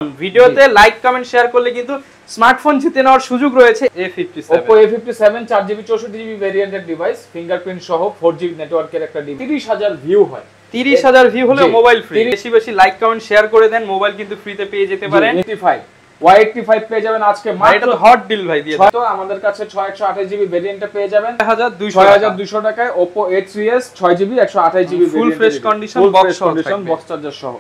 ভিডিওতে like comment share করলে কিন্তু স্মার্টফোন জিতে নেওয়ার সুযোগ রয়েছে। A57 Oppo A57 4GB 64GB ভেরিয়েন্টের ডিভাইস, ফিঙ্গারপ্রিন্ট সহ 4G নেটওয়ার্কের একটা ডিভাইস। 30000 ভিউ হয়, 30000 ভিউ হলে মোবাইল ফ্রি। বেশি বেশি লাইক কমেন্ট শেয়ার করে দেন, মোবাইল কিন্তু ফ্রিতে পেয়ে যেতে পারেন। Y85 পেয়ে যাবেন আজকে মাত্র হট ডিল ভাই দিয়ে তো আমাদের কাছে 6128GB ভেরিয়েন্টে পেয়ে যাবেন 6200 টাকায়। Oppo A3s 6GB 128GB full fresh condition box charger সহ।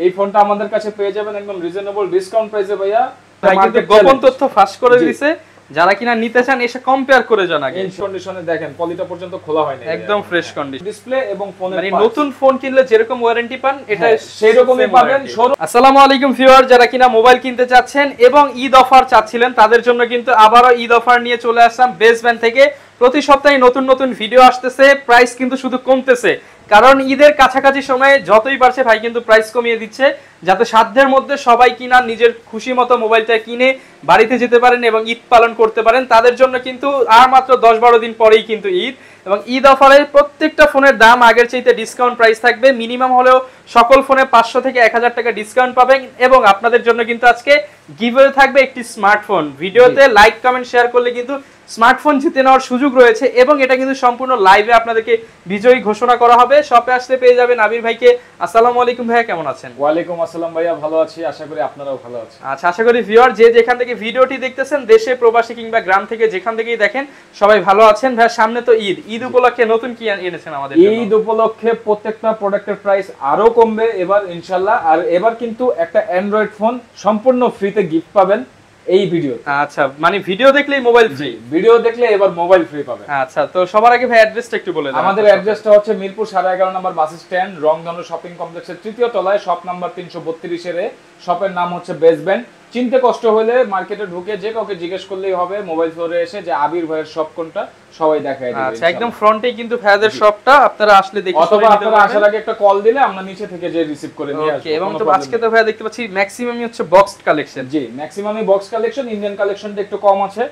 এই ফোনটা আমাদের কাছে পেয়ে যাবেন একদম রিজনেবল ডিসকাউন্ট প্রাইসে ভাইয়া। ভাই কিন্তু গোপন তথ্য ফাঁস করে দিয়েছে, যারা কিনা নিতে চান এসে কম্পেয়ার করে জানা আগে। ইন কন্ডিশনে দেখেন, পলিটা পর্যন্ত খোলা হয়নি, একদম ফ্রেশ কন্ডিশন। ডিসপ্লে এবং ফোনের মানে নতুন ফোন কিনলে যেরকম ওয়ারেন্টি পান এটা সেই রকমই পাবেন। আসসালামু আলাইকুম ভিউয়ার, যারা কিনা মোবাইল কিনতে চাচ্ছেন এবং ঈদ অফার চাচ্ছিলেন তাদের জন্য কিন্তু আবারো ঈদ অফার নিয়ে চলে আসলাম বেস্ট ব্যান্ড থেকে। প্রতি সপ্তাহে নতুন নতুন ভিডিও আসতেছে, প্রাইস কিন্তু শুধু কমতেছে, কারণ ঈদের কাছাকাছি সময়ে যতই পারছে ভাই কিন্তু প্রাইস কমিয়ে দিচ্ছে, যাতে সাধ্যের মধ্যে সবাই কিনা নিজের খুশি মতো মোবাইলটা কিনে বাড়িতে যেতে পারেন এবং ঈদ পালন করতে পারেন। তাদের জন্য কিন্তু আর মাত্র 10-12 দিন পরেই কিন্তু ঈদ, এবং ঈদ অফারে প্রত্যেকটা ফোনের দাম আগের চাইতে ডিসকাউন্ট প্রাইস থাকবে। মিনিমাম হলেও সকল ফোনে 500 থেকে 1000 টাকা ডিসকাউন্ট পাবেন, এবং আপনাদের জন্য কিন্তু আজকে গিভওয়ে থাকবে একটি স্মার্টফোন। ভিডিওতে লাইক কমেন্ট শেয়ার করলে কিন্তু স্মার্টফোন জিতে নেওয়ার সুযোগ রয়েছে, এবং এটা কিন্তু সম্পূর্ণ লাইভে আপনাদেরকে বিজয়ী ঘোষণা করা হবে। শপে আসলে পেয়ে যাবেন আবির ভাইকে। আসসালামু আলাইকুম ভাইয়া, কেমন আছেন? ওয়ালাইকুম আসসালাম ভাইয়া, ভালো আছি, আশা করি আপনারাও ভালো আছেন। আচ্ছা, আশা করি ভিউয়ার যে যেখান থেকে ভিডিওটি দেখতেছেন, দেশে প্রবাসী কিংবা গ্রাম থেকে যেখান থেকেই দেখেন, সবাই ভালো আছেন। ভাইয়া সামনে তো ঈদ, ঈদ উপলক্ষে নতুন কি এনেছেন আমাদের জন্য? ঈদ উপলক্ষে প্রত্যেকটা প্রোডাক্টের প্রাইস আরো কমবে এবার ইনশাআল্লাহ। আর এবার কিন্তু একটা অ্যান্ড্রয়েড ফোন সম্পূর্ণ ফ্রিতে গিফট পাবেন এই ভিডিও। আচ্ছা, মানে ভিডিও দেখলেই মোবাইল ফ্রি? ভিডিও দেখলে এবার মোবাইল ফ্রি পাবেন। আচ্ছা, তো সবার আগে ভাই অ্যাড্রেসটা একটু বলে দেন। আমাদের অ্যাড্রেসটা হচ্ছে মিরপুর 11.5 নম্বর বাস স্ট্যান্ড, রংধনু শপিং কমপ্লেক্সের 3য় তলায়, শপ নাম্বার 332 এ। শপের নাম হচ্ছে বেস্ট ব্যান্ড। চিনতে কষ্ট হলে মার্কেটে ঢুকে যে কাউকে জিজ্ঞেস করলেই হবে, মোবাইল ফ্লোরে এসে যে আবির ভাইয়ের শপ কোনটা সবাই দেখায় দিবে। আচ্ছা, একদম ফ্রন্টেই কিন্তু ভাইয়াদের শপটা, আপনারা আসলে দেখে অথবা আপনারা আসার আগে একটা কল দিলে আমরা নিচে থেকে যে রিসিভ করে নিয়ে আসব। ওকে, এবং তো আজকে তো ভাইয়া দেখতে পাচ্ছি ম্যাক্সিমামই হচ্ছে বক্সড কালেকশন। জি, ম্যাক্সিমামই বক্স কালেকশন। ইন্ডিয়ান কালেকশনটা একটু কম আছে,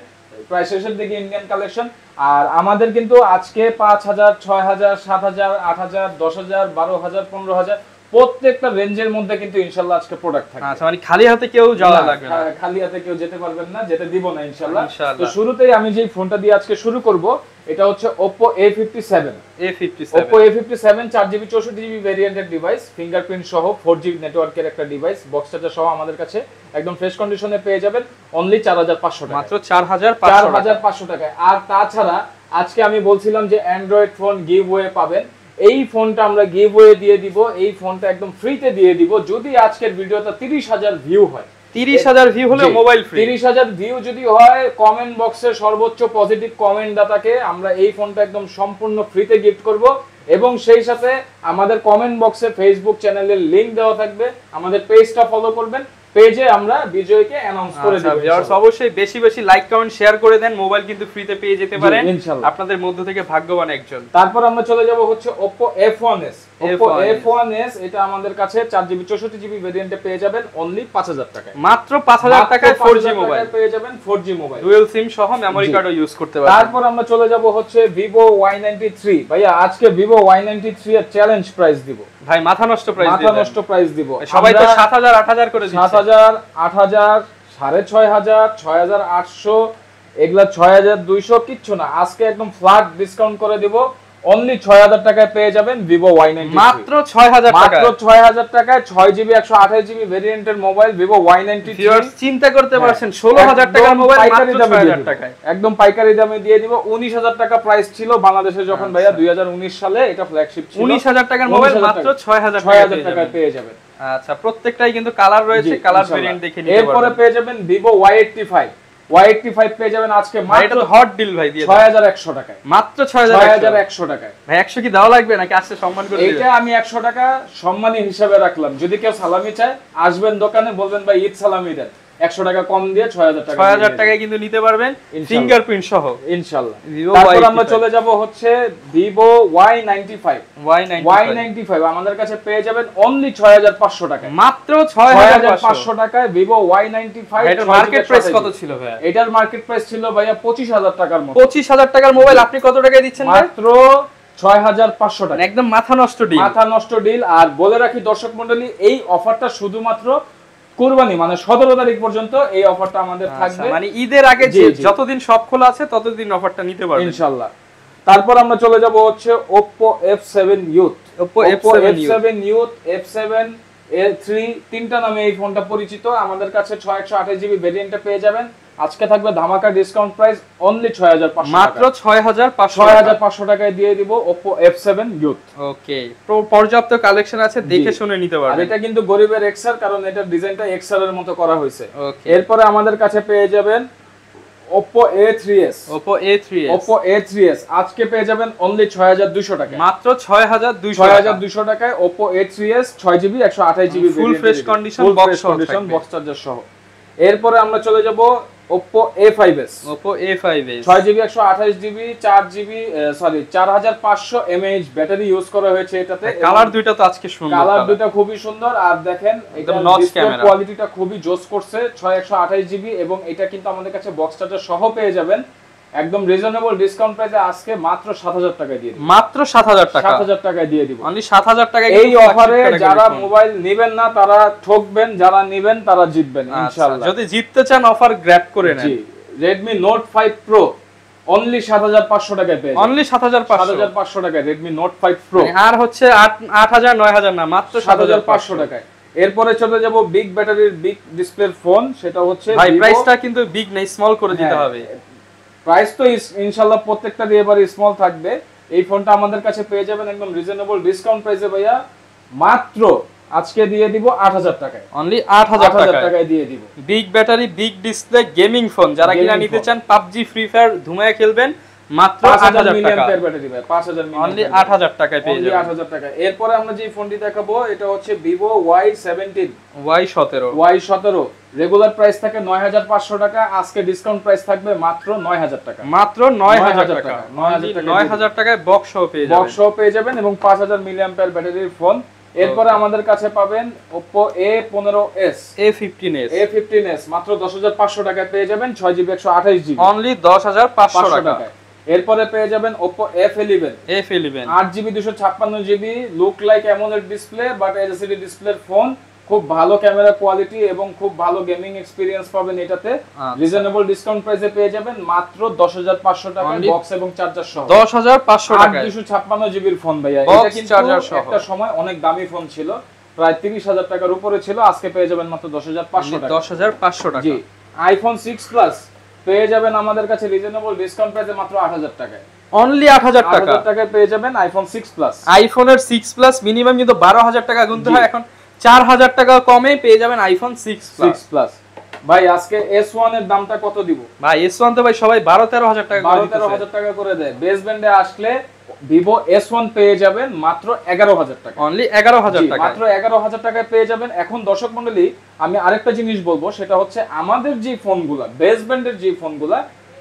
প্রায় শেষের দিকে ইন্ডিয়ান কালেকশন। আর আমাদের কিন্তু আজকে 5000, 6000, 7000, 8000, 10000, 12000, 15000 প্রত্যেকটা রেঞ্জের মধ্যে কিন্তু ইনশাআল্লাহ আজকে প্রোডাক্ট থাকবে। আচ্ছা, মানে খালি হাতে কেউ যাওয়া লাগবে না? খালি হাতে কেউ যেতে পারবেন না, যেতে দিব না ইনশাআল্লাহ। তো শুরুতেই আমি যে ফোনটা দিয়ে আজকে শুরু করব, এটা হচ্ছে Oppo A57 Oppo A57 4GB 64GB ভেরিয়েন্টের ডিভাইস, ফিঙ্গারপ্রিন্ট সহ 4G নেটওয়ার্কের একটা ডিভাইস, বক্স চার্জার সহ আমাদের কাছে একদম ফ্রেশ কন্ডিশনে পেয়ে যাবেন অনলি 4500 টাকা, মাত্র 4500 টাকায়। আর তাছাড়া আজকে আমি বলছিলাম যে অ্যান্ড্রয়েড ফোন গিভওয়ে পাবেন, এই ফোনটা আমরা গিভওয়ে দিয়ে দিব। এই ফোনটা একদম ফ্রিতে দিয়ে দিব যদি আজকের ভিডিওটা 30000 ভিউ হয়। 30000 ভিউ হলে মোবাইল ফ্রি। 30000 ভিউ যদি হয়, কমেন্ট বক্সে সর্বোচ্চ পজিটিভ কমেন্ট দাতাকে আমরা এই ফোনটা একদম সম্পূর্ণ ফ্রিতে গিফট করব, এবং সেই সাথে আমাদের কমেন্ট বক্সে ফেসবুক চ্যানেলের লিংক দেওয়া থাকবে, আমাদের পেজটা ফলো করবেন, পেজে আমরা বিজয়কে অ্যানাউন্স করে দেব। ভিউয়ার্স অবশ্যই বেশি বেশি লাইক কমেন্ট শেয়ার করে দেন, মোবাইল কিন্তু ফ্রিতে পেয়ে যেতে পারেন আপনাদের মধ্য থেকে ভাগ্যবান একজন। তারপর আমরা চলে যাব হচ্ছে Oppo F1s এটা আমাদের কাছে 4GB 64GB ভেরিয়েন্টে পেয়ে যাবেন অনলি 5000 টাকায়, মাত্র 5000 টাকায় 4G মোবাইল পেয়ে যাবেন, 4G মোবাইল, ডুয়াল সিম সহ মেমরি কার্ডও ইউজ করতে পারবেন। তারপর আমরা চলে যাব হচ্ছে Vivo Y93। ভাইয়া আজকে Vivo Y93 এর চ্যালেঞ্জ প্রাইস দিব ভাই, মাথা নষ্ট প্রাইস দিব। সবাই তো 7000 8000 করে দিচ্ছে। 7000, 8000, 6500, 6800, এগুলা 6200 কিচ্ছু না, আজকে একদম ফ্ল্যাট ডিসকাউন্ট করে দিব। অনলি 6000 টাকায় পেয়ে যাবেন Vivo Y93, মাত্র 6000 টাকা, মাত্র 6000 টাকায় 6GB 128GB ভেরিয়েন্টের মোবাইল Vivo Y93। ভিউয়ার্স চিন্তা করতে পারছেন, 16000 টাকার মোবাইল মাত্র 6000 টাকায়, একদম পাইকারি দামে দিয়ে দিব। 19000 টাকা প্রাইস ছিল বাংলাদেশে যখন ভাইয়া 2019 সালে এটা ফ্ল্যাগশিপ ছিল। 19000 টাকার মোবাইল মাত্র 6000 টাকায় পেয়ে যাবেন। আচ্ছা, প্রত্যেকটাই কিন্তু কালার রয়েছে, কালার ভেরিয়েন্ট দেখে নিতে পারবেন। এরপরে পেয়ে যাবেন Vivo Y85 পেয়ে যাবেন আজকে মাত্র হট ডিল ভাই দিয়ে 6100 টাকায়, মাত্র 6100 টাকায়। ভাই 100 কি দেওয়া লাগবে নাকি আসলে সম্মান করে দিবেন? এটা আমি 100 টাকা সম্মানী হিসাবে রাখলাম, যদি কেউ সালামি চায় আসবেন দোকানে, বলবেন ভাই ঈদ সালামি দেন, 100 টাকা কম দিয়ে 6000 টাকায় কিন্তু নিতে পারবেন ফিঙ্গারপ্রিন্ট সহ ইনশাআল্লাহ। তারপর আমরা চলে যাব হচ্ছে Vivo Y95 আমাদের কাছে পেয়ে যাবেন অনলি 6500 টাকায়, মাত্র 6500 টাকায় Vivo Y95। এটার মার্কেট প্রাইস কত ছিল ভাই? এটার মার্কেট প্রাইস ছিল ভাইয়া 25000 টাকার মতো। 25000 টাকার মোবাইল আপনি কত টাকায় দিচ্ছেন? মাত্র 6500 টাকা, একদম মাথা নষ্ট ডিল। আর বলে রাখি দর্শক মণ্ডলী, এই অফারটা শুধুমাত্র কুরবানি মানে 17 তারিখ পর্যন্ত এই অফারটা আমাদের থাকবে, মানে ঈদের আগে যতদিন সব খোলা আছে ততদিন অফারটা নিতে পারবেন ইনশাআল্লাহ। তারপর আমরা চলে যাব হচ্ছে Oppo F7 Youth। Oppo F7 Youth, F7 A3 তিনটা নামে এই ফোনটা পরিচিত। আমাদের কাছে 6128GB ভেরিয়েন্টে পেয়ে যাবেন। আজকে থাকবে ধামাকা ডিসকাউন্ট প্রাইস অনলি 6500 মাত্র 6500 টাকায় দিয়ে দিব Oppo F7 Youth। ওকে, পর্যাপ্ত কালেকশন আছে, দেখে শুনে নিতে পারবেন। আর এটা কিন্তু গরিবের XR, কারণ এটা ডিজাইনটা XR এর মতো করা হয়েছে। এরপরে আমাদের কাছে পেয়ে যাবেন Oppo A3s। Oppo A3s আজকে পেয়ে যাবেন অনলি 6200 টাকায়, মাত্র 6200 টাকায় Oppo A3s 6GB 128GB full fresh condition box charger সহ। এরপরে আমরা চলে যাব Oppo A5s। 6GB 128GB 4500 mAh battery use করা হয়েছে এটাতে। কালার দুইটা তো আজকে সুন্দর, কালার দুইটা খুবই সুন্দর। আর দেখেন এটা ডিসপ্লে কোয়ালিটিটা খুবই জোস করছে, 6128GB, এবং এটা কিন্তু আমাদের কাছে বক্স চার্জার সহ পেয়ে যাবেন একদম রিজনেবল ডিসকাউন্ট প্রাইসে আজকে মাত্র 7000 টাকায় দিয়ে দিব। মাত্র 7000 টাকায় দিয়ে দিব, অনলি 7000 টাকায়। এই অফারে যারা মোবাইল নেবেন না তারা ঠকবেন, যারা নেবেন তারা জিতবেন ইনশাআল্লাহ। যদি জিততে চান অফার গ্র্যাব করে নেন। জি, Redmi Note 5 Pro অনলি 7500 টাকায় পেয়ে যাবেন। অনলি 7500 টাকায় Redmi Note 5 Pro। আর হচ্ছে 8000 9000 না, মাত্র 7500 টাকায়। এরপরে চলে যাব বিগ ব্যাটারির বিগ ডিসপ্লের ফোন, সেটা হচ্ছে ভাই প্রাইসটা কিন্তু বিগ না, স্মল করে দিতে হবে। প্রাইস তো ইনশাআল্লাহ প্রত্যেকটা দিয়ে এবারে স্মল থাকবে। এই ফোনটা আমাদের কাছে পেয়ে যাবেন একদম রিজনেবল ডিসকাউন্ট প্রাইসে ভাইয়া, মাত্র আজকে দিয়ে দিব 8000 টাকায়। অনলি 8000 টাকায় দিয়ে দিব। Big battery big display gaming phone যারা কিনা নিতে চান, PUBG ফ্রি ফায়ার ধুমায় খেলবেন, মাত্র 8000 টাকা ব্যাটারি ভাই, 5000 মিলিয়ন অনলি 8000 টাকায় পেয়ে যাবেন। 8000 টাকায়। এরপরে আমরা যে ফোনটি দেখাবো এটা হচ্ছে Vivo Y17 রেগুলার প্রাইস থাকে 9500 টাকা, আজকে ডিসকাউন্ট প্রাইস থাকবে মাত্র 9000 টাকা। মাত্র 9000 টাকা, 9000 টাকায় বক্স সহ পেয়ে যাবেন এবং 5000 মিলিয়ন ব্যাটারির ফোন। এরপরে আমাদের কাছে পাবেন Oppo A15s মাত্র 10500 টাকায় পেয়ে যাবেন, 6GB 128GB অনলি 10500 টাকা। এরপরে পেয়ে যাবেন Oppo F11 8GB 256GB look like AMOLED display but LCD ডিসপ্লের ফোন। খুব ভালো ক্যামেরা কোয়ালিটি এবং খুব ভালো গেমিং এক্সপেরিয়েন্স পাবেন এটাতে। রিজনেবল ডিসকাউন্ট প্রাইসে পেয়ে যাবেন মাত্র 10500 টাকায় বক্স এবং চার্জার সহ। 10500 টাকায় 256GB এর ফোন ভাইয়া। এটা কিন্তু একটা সময় অনেক দামি ফোন ছিল, প্রায় 30000 টাকার উপরে ছিল, আজকে পেয়ে যাবেন মাত্র 10500 টাকা। 10500 টাকা। জি, iPhone 6 Plus পেয়ে যাবেন আমাদের কাছে রিজনেবল ডিসকাউন্ট প্রাইসে মাত্র 8000 টাকায়। অনলি 8000 টাকা। 8000 টাকায় পেয়ে যাবেন iPhone 6 Plus। আইফোনের 6 Plus মিনিমাম কিন্তু 12000 টাকা গুনতে হয়, এখন 4000 টাকা কমে পেয়ে যাবেন iPhone 6 Plus। ভাই আজকে S1 এর দামটা কত দিব? ভাই S1 তো ভাই সবাই 12-13000 টাকা করে দিতেছে। 12-13000 টাকা করে দেয়। বেস ব্যান্ডে আসলে Vivo S1 পেয়ে যাবেন মাত্র 11000 টাকা। অনলি 11000 টাকা, মাত্র 11000 টাকায় পেয়ে যাবেন। এখন দর্শক মণ্ডলী আমি আরেকটা জিনিস বলবো, সেটা হচ্ছে আমাদের যে ফোনগুলা, বেস ব্যান্ডের যে ফোনগুলা,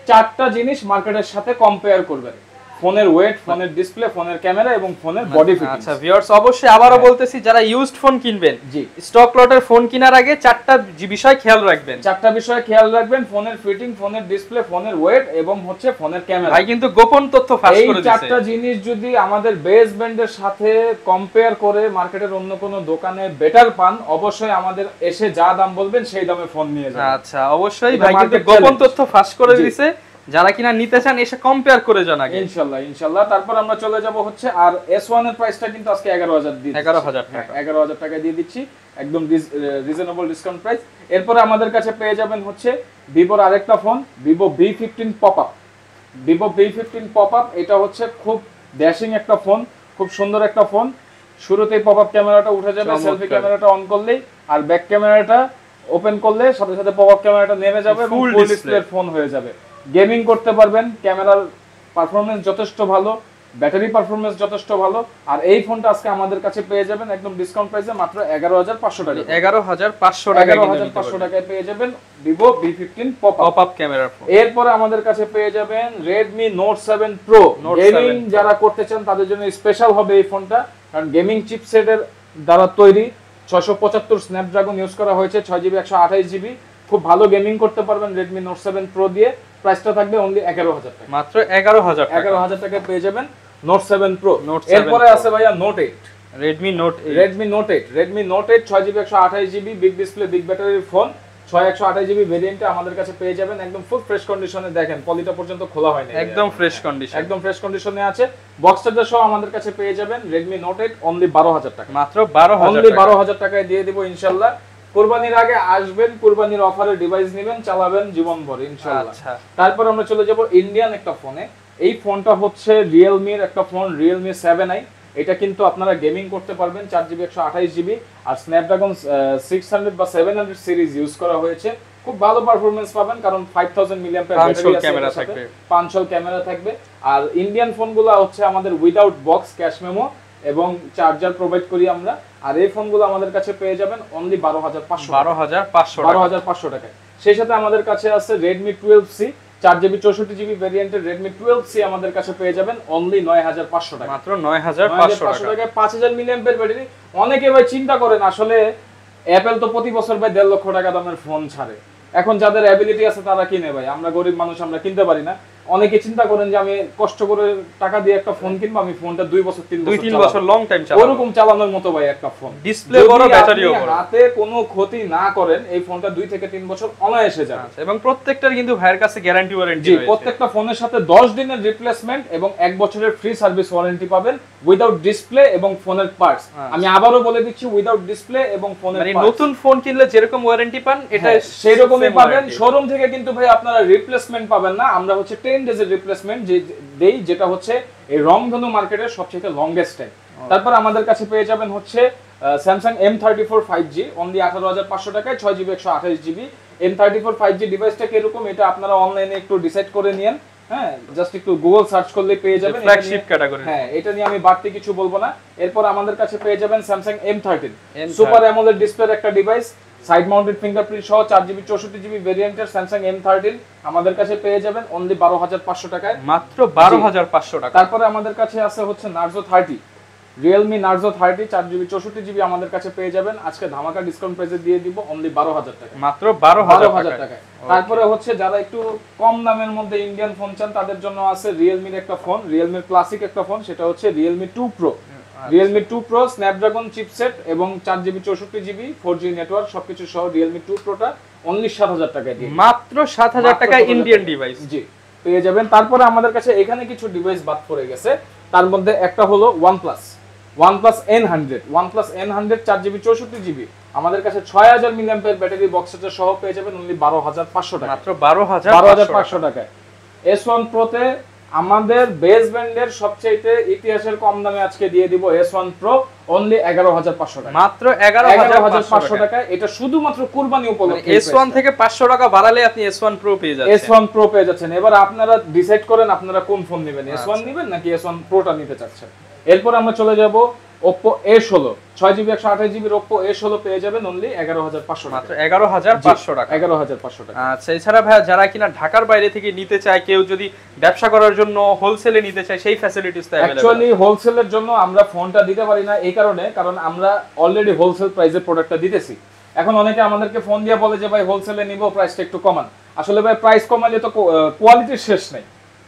চারটা জিনিস মার্কেটের সাথে কম্পেয়ার করবেন: ফোনের ওয়েট, ফোনের ডিসপ্লে, ফোনের ক্যামেরা এবং ফোনের বডি ফিটিংস। আচ্ছা ভিউয়ার্স, অবশ্যই আবারো বলতেছি, যারা ইউজড ফোন কিনবেন, জি, স্টক লটের ফোন কেনার আগে চারটা বিষয় খেয়াল রাখবেন: ফোনের ফিটিং, ফোনের ডিসপ্লে, ফোনের ওয়েট এবং হচ্ছে ফোনের ক্যামেরা। ভাই কিন্তু গোপন তথ্য ফাঁস করে দিয়েছে। এই চারটা জিনিস যদি আমাদের বেস ব্যান্ডের সাথে কম্পেয়ার করে মার্কেটের অন্য কোনো দোকানে বেটার পান, অবশ্যই আমাদের এসে যা দাম বলবেন সেই দামে ফোন নিয়ে যাবেন। আচ্ছা অবশ্যই ভাই কিন্তু গোপন তথ্য ফাঁস করে দিয়েছে, যারা কিনা নিতে চান এসে কম্পেয়ার করে যান আগে ইনশাআল্লাহ। তারপর আমরা চলে যাব হচ্ছে, আর S1 এর প্রাইসটা কিন্তু আজকে 11000 দিয়ে 11000 টাকা, 11000 টাকা দিয়ে দিচ্ছি, একদম রিজনেবল ডিসকাউন্ট প্রাইস। এরপর আমাদের কাছে পেয়ে যাবেন হচ্ছে Vivoর আরেকটা ফোন, Vivo V15 Pop-up। এটা হচ্ছে খুব ড্যাশিং একটা ফোন, খুব সুন্দর একটা ফোন। শুরুতেই পপআপ ক্যামেরাটা উঠে যাবে, সেলফি ক্যামেরাটা অন করলেই, আর ব্যাক ক্যামেরাটা ওপেন করলে সাথে সাথে পপআপ ক্যামেরাটা নেমে যাবে, ফুল ডিসপ্লের ফোন হয়ে যাবে। গেমিং করতে পারবেন, ক্যামেরার পারফরম্যান্স যথেষ্ট ভালো, ব্যাটারি পারফরম্যান্স যথেষ্ট ভালো। আর এই ফোনটা আজকে আমাদের কাছে পেয়ে যাবেন একদম ডিসকাউন্ট প্রাইসে মাত্র 11500 টাকা। 11500 টাকায় পেয়ে যাবেন Vivo V15 Pop-up ক্যামেরার ফোন। এরপর আমাদের কাছে পেয়ে যাবেন Redmi Note 7 Pro। গেমিং যারা করতে চান তাদের জন্য স্পেশাল হবে এই ফোনটা, কারণ গেমিং চিপসেটের দ্বারা তৈরি, 675 স্ন্যাপড্রাগন ইউজ করা হয়েছে, 6GB 128GB। খুব ভালো গেমিং করতে পারবেন Redmi Note 7 Pro দিয়ে। প্রাইসটা থাকবে অনলি 11000 টাকা, মাত্র 11000 টাকা। 11000 টাকায় পেয়ে যাবেন Note 7 Pro। এরপরে আছে ভাইয়া Note 8। Redmi Note 8 Redmi Note 8 6GB 128GB big display big ব্যাটারির ফোন 128GB ভেরিয়েন্টে আমাদের কাছে পেয়ে যাবেন একদম ফুল ফ্রেশ কন্ডিশনে। দেখেন পলিটা পর্যন্ত খোলা হয়নি, একদম ফ্রেশ কন্ডিশন, একদম ফ্রেশ কন্ডিশনে আছে। বক্স চার্জার সহ আমাদের কাছে পেয়ে যাবেন Redmi Note 8 অনলি 12000 টাকা, মাত্র 12000 টাকায় দিয়ে দেব ইনশাআল্লাহ। কুরবানির আগে আসবেন, কুরবানির অফারে ডিভাইস নেবেন, চালাবেন জীবনভর ইনশাআল্লাহ। তারপর আমরা চলে যাব ইন্ডিয়ান একটা ফোনে। এই ফোনটা হচ্ছে Realme এর একটা ফোন, Realme 7i। এটা কিন্তু আপনারা গেমিং করতে পারবেন, 4GB 128GB আর Snapdragon 600 বা 700 সিরিজ ইউজ করা হয়েছে। খুব ভালো পারফরম্যান্স পাবেন কারণ 5000 mAh ব্যাটারি আছে, ক্যামেরা থাকবে, 500 ক্যামেরা থাকবে। আর ইন্ডিয়ান ফোনগুলো হচ্ছে আমাদের উইদাউট বক্স ক্যাশ মেমো এবং চার্জার প্রোভাইড করি আমরা। আর এই ফোনগুলো আমাদের কাছে পেয়ে যাবেন অনলি 12500 টাকায়। সেই সাথে আমাদের কাছে আছে Redmi 12C 4GB 64GB ভেরিয়েন্টের Redmi 12C আমাদের কাছে পেয়ে যাবেন অনলি 9500 টাকা, মাত্র 9500 টাকা। 5000 mAh ব্যাটারি। অনেকে ভাই চিন্তা করেন আসলে অ্যাপল তো প্রতি বছর ভাই 1.5 লক্ষ টাকা দামের ফোন ছাড়ে। এখন যাদের অ্যাবিলিটি আছে তারা কিনে ভাই, আমরা গরিব মানুষ আমরা কিনতে পারি না। অনেকে চিন্তা করেন যে আমি কষ্ট করে টাকা দিয়ে একটা ফোন কিনবো, আমি ফোনটা 2 বছর 3 বছর লং টাইম চালাবো, ওরকম চালানোর মতো ভাই একটা ফোন। ডিসপ্লে বড়, ব্যাটারিও বড়, হাতে কোনো ক্ষতি না করেন এই ফোনটা 2 থেকে 3 বছর অনায়াসে যাবে। এবং প্রত্যেকটার কিন্তু ভাইয়ের কাছে গ্যারান্টি ওয়ারেন্টি রয়েছে। প্রত্যেকটা ফোনের সাথে 10 দিনের রিপ্লেসমেন্ট এবং 1 বছরের ফ্রি সার্ভিস ওয়ারেন্টি পাবেন উইদাউট ডিসপ্লে এবং ফোনের পার্টস। আমি আবারো বলে দিচ্ছি উইদাউট ডিসপ্লে এবং ফোনের পার্টস। মানে নতুন ফোন কিনলে যেরকম ওয়ারেন্টি পান এটা সেই রকমই পাবেন। শোরুম থেকে কিন্তু ভাই আপনারা রিপ্লেসমেন্ট পাবেন না, আমরা হচ্ছে 10 ডেজের রিপ্লেসমেন্ট দেই, যেটা হচ্ছে এই রংধনু মার্কেটের সবচেয়ে লংগেস্ট টাইম। তারপর আমাদের কাছে পেয়ে যাবেন হচ্ছে Samsung M34 5G অনলি 18500 টাকায় 6GB 128GB। M34 5G ডিভাইসটা কিরকম এটা আপনারা অনলাইনে একটু ডিসাইড করে নিয়েন, হ্যাঁ জাস্ট একটু গুগল সার্চ করলে পেয়ে যাবেন, ফ্ল্যাগশিপ ক্যাটাগরি। হ্যাঁ এটা নিয়ে আমি বাড়তি কিছু বলবো না। এরপর আমাদের কাছে পেয়ে যাবেন Samsung M13 সুপার অ্যামোলেড ডিসপ্লের একটা ডিভাইস, সাইড মাউন্টেড ফিঙ্গারপ্রিন্ট সহ 4GB 64GB ভেরিয়েন্টের Samsung M13 আমাদের কাছে পেয়ে যাবেন অনলি 12500 টাকায়, মাত্র 12500 টাকা। তারপরে আমাদের কাছে আছে হচ্ছে Narzo 30, Realme Narzo 30 4GB 64GB আমাদের কাছে পেয়ে যাবেন আজকে ধামাকা ডিসকাউন্ট প্রাইসে দিয়ে দিব অনলি 12000 টাকা, মাত্র 12000 টাকায়। তারপরে হচ্ছে যারা একটু কম দামের মধ্যে ইন্ডিয়ান ফোন চান তাদের জন্য আছে Realme এর একটা ফোন, Realme ক্লাসিক একটা ফোন, সেটা হচ্ছে Realme 2 Pro। Realme 2 Pro Snapdragon chipset এবং 4GB 64GB 4G নেটওয়ার্ক সবকিছু সহ Realme 2 Proটা অনলি 7000 টাকায় দিয়ে, মাত্র 7000 টাকায় ইন্ডিয়ান ডিভাইস জি পেয়ে যাবেন। তারপরে আমাদের কাছে এখানে কিছু ডিভাইস বাদ পড়ে গেছে, তার মধ্যে একটা হলো OnePlus N100 4GB 64GB আমাদের কাছে 6000 mAh ব্যাটারি বক্স চার্জার সহ পেয়ে যাবেন অনলি 12500 টাকা, মাত্র 12500 টাকায়। S1 Pro তে আমাদের বেস ব্যান্ডের সবচেয়ে ইতিহাসের কম দামে আজকে দিয়ে দিব S1 Pro অনলি 11500 টাকা, মাত্র 11500 টাকা। এটা শুধুমাত্র কুরবানি উপলক্ষে S1 থেকে 500 টাকা বাড়ালে আপনি S1 Pro পেয়ে যাচ্ছেন, S1 Pro পেয়ে যাচ্ছেন। এবার আপনারা ডিসাইড করেন আপনারা কোন ফোন নেবেন, S1 নেবেন নাকি S1 Proটা নিতে চাচ্ছেন। এরপর আমরা চলে যাব Oppo A16 6GB 128GB Oppo A16 পেয়ে যাবেন অনলি 11500 টাকা, মাত্র 11500 টাকা, 11500 টাকা। আচ্ছা এছাড়া ভাই যারা কিনা ঢাকার বাইরে থেকে নিতে চায়, কেউ যদি ব্যবসা করার জন্য হোলসেলে নিতে চায় সেই ফ্যাসিলিটিস তো अवेलेबल। অ্যাকচুয়ালি হোলসেলের জন্য আমরা ফোনটা দিতে পারি না এই কারণে, কারণ আমরা অলরেডি হোলসেল প্রাইসে প্রোডাক্টটা দিতেছি। এখন অনেকে আমাদেরকে ফোন দিয়ে বলে যে ভাই হোলসেলে নিব প্রাইসটা একটু কমান। আসলে ভাই প্রাইস কমালে তো কোয়ালিটির শেষ নাই,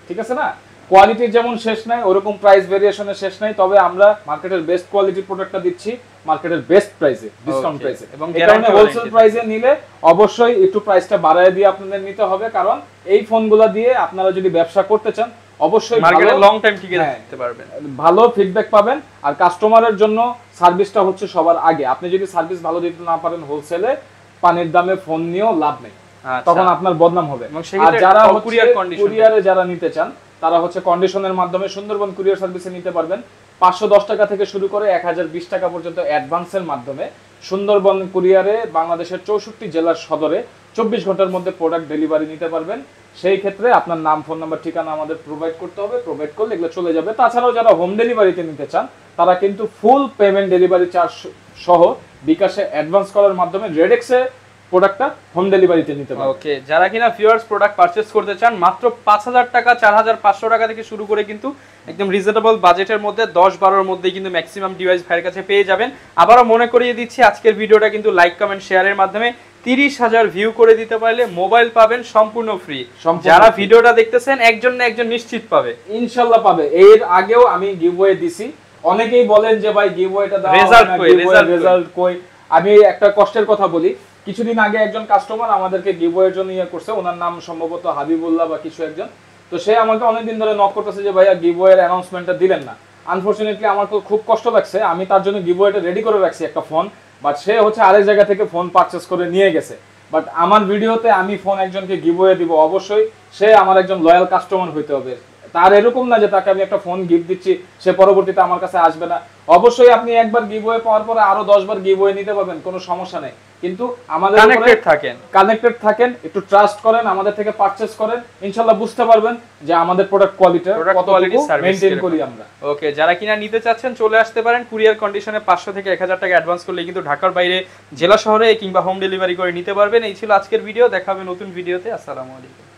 ঠিক আছে না? কোয়ালিটির যেমন শেষ নাই ওরকম প্রাইস ভেরিয়েশনের শেষ নাই, তবে আমরা মার্কেটের বেস্ট কোয়ালিটির প্রোডাক্টটা দিচ্ছি মার্কেটের বেস্ট প্রাইসে, ডিসকাউন্ট প্রাইসে। এবং কারণে হোলসেল প্রাইসে নিলে অবশ্যই একটু প্রাইসটা বাড়ায় দিয়ে আপনাদের নিতে হবে, কারণ এই ফোনগুলো দিয়ে আপনারা যদি ব্যবসা করতে চান অবশ্যই মার্কেটে লং টাইম টিকে থাকতে পারবেন, ভালো ফিডব্যাক পাবেন। আর কাস্টমারের জন্য সার্ভিসটা হচ্ছে সবার আগে। আপনি যদি সার্ভিস ভালো দিতে না পারেন হোলসেলে, পানির দামে ফোন নিয়েও লাভ নেই, তখন আপনার বদনাম হবে। আর যারা কুরিয়ারে যারা নিতে চান তারা হচ্ছে কন্ডিশনের মাধ্যমে সুন্দরবন কুরিয়ার সার্ভিসে নিতে পারবেন। 510 টাকা থেকে শুরু করে 1020 টাকা পর্যন্ত অ্যাডভান্সের মাধ্যমে সুন্দরবন কুরিয়ারে বাংলাদেশের 64 জেলার সদরে 24 ঘন্টার মধ্যে প্রোডাক্ট ডেলিভারি নিতে পারবেন। সেই ক্ষেত্রে আপনার নাম, ফোন নাম্বার, ঠিকানা আমাদের প্রোভাইড করতে হবে, প্রোভাইড করলে এগুলো চলে যাবে। তাছাড়াও যারা হোম ডেলিভারিতে নিতে চান তারা কিন্তু ফুল পেমেন্ট ডেলিভারি চার্জ সহ বিকাশে অ্যাডভান্স করার মাধ্যমে রেডেক্সে প্রোডাক্টটা হোম ডেলিভারিতে নিতে পারবেন। ওকে, যারা কিনা ভিউয়ার্স প্রোডাক্ট পারচেজ করতে চান মাত্র 5000 টাকা 4500 টাকা থেকে শুরু করে কিন্তু একদম রিজনেবল বাজেটের মধ্যে 10-12 এর মধ্যে কিন্তু ম্যাক্সিমাম ডিভাইস ভাইয়ের কাছে পেয়ে যাবেন। আবারও মনে করিয়ে দিচ্ছি আজকের ভিডিওটা কিন্তু লাইক, কমেন্ট, শেয়ারের মাধ্যমে 30,000 ভিউ করে দিতে পারলে মোবাইল পাবেন সম্পূর্ণ ফ্রি। যারা ভিডিওটা দেখতেছেন একজন না একজন নিশ্চিত পাবে, ইনশাআল্লাহ পাবে। এর আগেও আমি গিভওয়ে দিছি, অনেকেই বলেন যে ভাই গিভওয়েটা দাও, রেজাল্ট কই। আমি একটা কষ্টের কথা বলি, কিছুদিন আগে একজন কাস্টমার আমাদেরকে গিভওয়ের জন্য করছে, ওনার নাম সম্ভবত হাবিবুল্লাহ বা কিছু একজন। তো সে আমাকে অনেকদিন ধরে নক করতেছে যে ভাইয়া গিভওয়ের অ্যানাউন্সমেন্টটা দিলেন না। আনফরচুনেটলি আমার খুব কষ্ট লাগছে, আমি তার জন্য গিভওয়েটা রেডি করে রাখছি একটা ফোন, বাট সে হচ্ছে আরেক জায়গা থেকে ফোন পারচেজ করে নিয়ে গেছে। বাট আমার ভিডিওতে আমি ফোন একজনকে গিভওয়ে দিব, অবশ্যই সে আমার একজন লয়াল কাস্টমার হইতে হবে। তার এরকম না যে তাকে আমি একটা ফোন গিফট দিচ্ছি সে পরবর্তীতে আমার কাছে আসবে না। অবশ্যই আপনি একবার গিভওয়ে পাওয়ার পরে আরো 10 বার গিভওয়ে নিতে পারবেন, কোনো সমস্যা নেই। কিন্তু আমাদের কানেক্টেড থাকেন, একটু ট্রাস্ট করেন, আমাদের থেকে পারচেজ করেন, ইনশাআল্লাহ বুঝতে পারবেন যে আমাদের প্রোডাক্ট কোয়ালিটি মেইনটেইন করি আমরা। ওকে, যারা কিনা নিতে চাচ্ছেন চলে আসতে পারেন। কুরিয়ার কন্ডিশনে 500 থেকে 1000 টাকা অ্যাডভান্স করলে কিন্তু ঢাকার বাইরে জেলা শহরে কিংবা হোম ডেলিভারি করে নিতে পারবেন। এই ছিল আজকের ভিডিও, দেখা হবে নতুন ভিডিওতে। আসসালামু আলাইকুম।